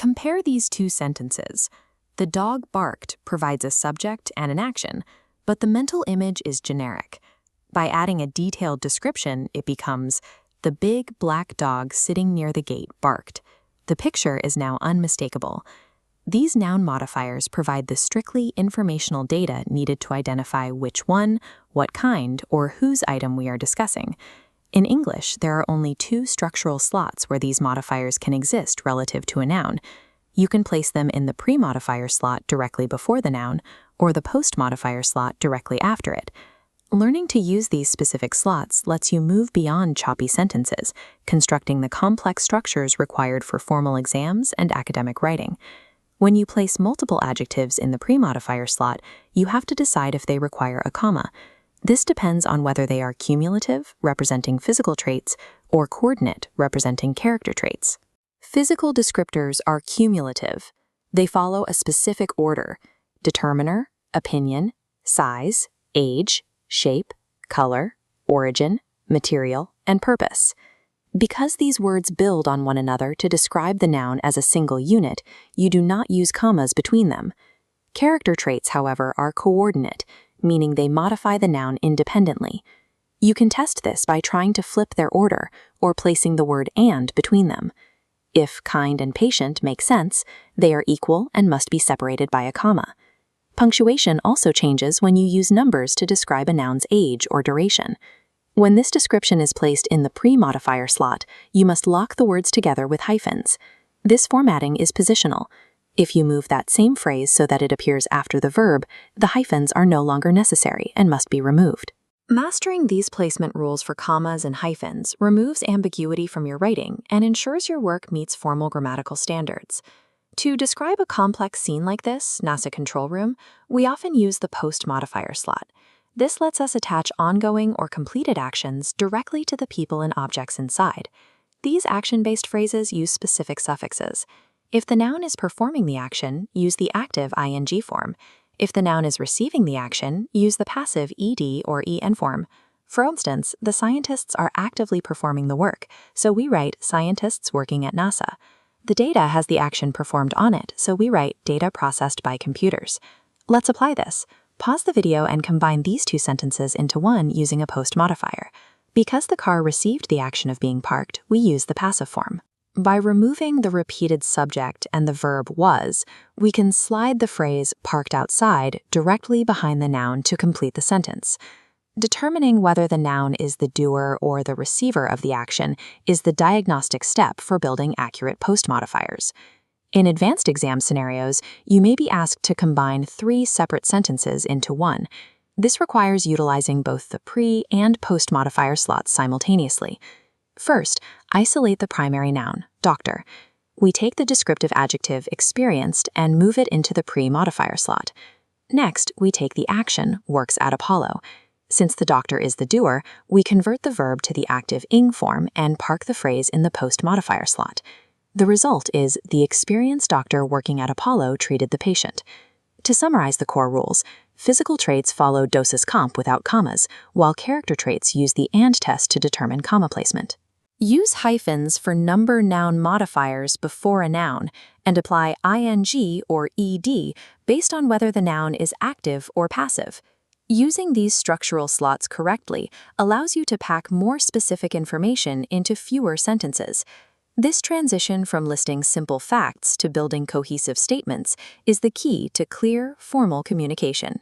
Compare these two sentences. The dog barked provides a subject and an action, but the mental image is generic. By adding a detailed description, it becomes, the big black dog sitting near the gate barked. The picture is now unmistakable. These noun modifiers provide the strictly informational data needed to identify which one, what kind, or whose item we are discussing. In English, there are only two structural slots where these modifiers can exist relative to a noun. You can place them in the pre-modifier slot directly before the noun, or the post-modifier slot directly after it. Learning to use these specific slots lets you move beyond choppy sentences, constructing the complex structures required for formal exams and academic writing. When you place multiple adjectives in the pre-modifier slot, you have to decide if they require a comma. This depends on whether they are cumulative, representing physical traits, or coordinate, representing character traits. Physical descriptors are cumulative. They follow a specific order: determiner, opinion, size, age, shape, color, origin, material, and purpose. Because these words build on one another to describe the noun as a single unit, you do not use commas between them. Character traits, however, are coordinate, meaning they modify the noun independently. You can test this by trying to flip their order or placing the word "and" between them. If kind and patient make sense, they are equal and must be separated by a comma. Punctuation also changes when you use numbers to describe a noun's age or duration. When this description is placed in the pre-modifier slot, you must lock the words together with hyphens. This formatting is positional. If you move that same phrase so that it appears after the verb, the hyphens are no longer necessary and must be removed. Mastering these placement rules for commas and hyphens removes ambiguity from your writing and ensures your work meets formal grammatical standards. To describe a complex scene like this, NASA control room, we often use the post-modifier slot. This lets us attach ongoing or completed actions directly to the people and objects inside. These action-based phrases use specific suffixes. If the noun is performing the action, use the active ing form. If the noun is receiving the action, use the passive ed or en form. For instance, the scientists are actively performing the work, so we write scientists working at NASA. The data has the action performed on it, so we write data processed by computers. Let's apply this. Pause the video and combine these two sentences into one using a post modifier. Because the car received the action of being parked, we use the passive form. By removing the repeated subject and the verb was, we can slide the phrase parked outside directly behind the noun to complete the sentence. Determining whether the noun is the doer or the receiver of the action is the diagnostic step for building accurate post modifiers. In advanced exam scenarios, you may be asked to combine 3 separate sentences into one. This requires utilizing both the pre- and post-modifier slots simultaneously. First, isolate the primary noun, doctor. We take the descriptive adjective experienced and move it into the pre-modifier slot. Next, we take the action works at Apollo. Since the doctor is the doer, we convert the verb to the active ing form and park the phrase in the post-modifier slot. The result is the experienced doctor working at Apollo treated the patient. To summarize the core rules, physical traits follow dosis comp without commas, while character traits use the and test to determine comma placement. Use hyphens for number noun modifiers before a noun, and apply ing or ed based on whether the noun is active or passive. Using these structural slots correctly allows you to pack more specific information into fewer sentences. This transition from listing simple facts to building cohesive statements is the key to clear, formal communication.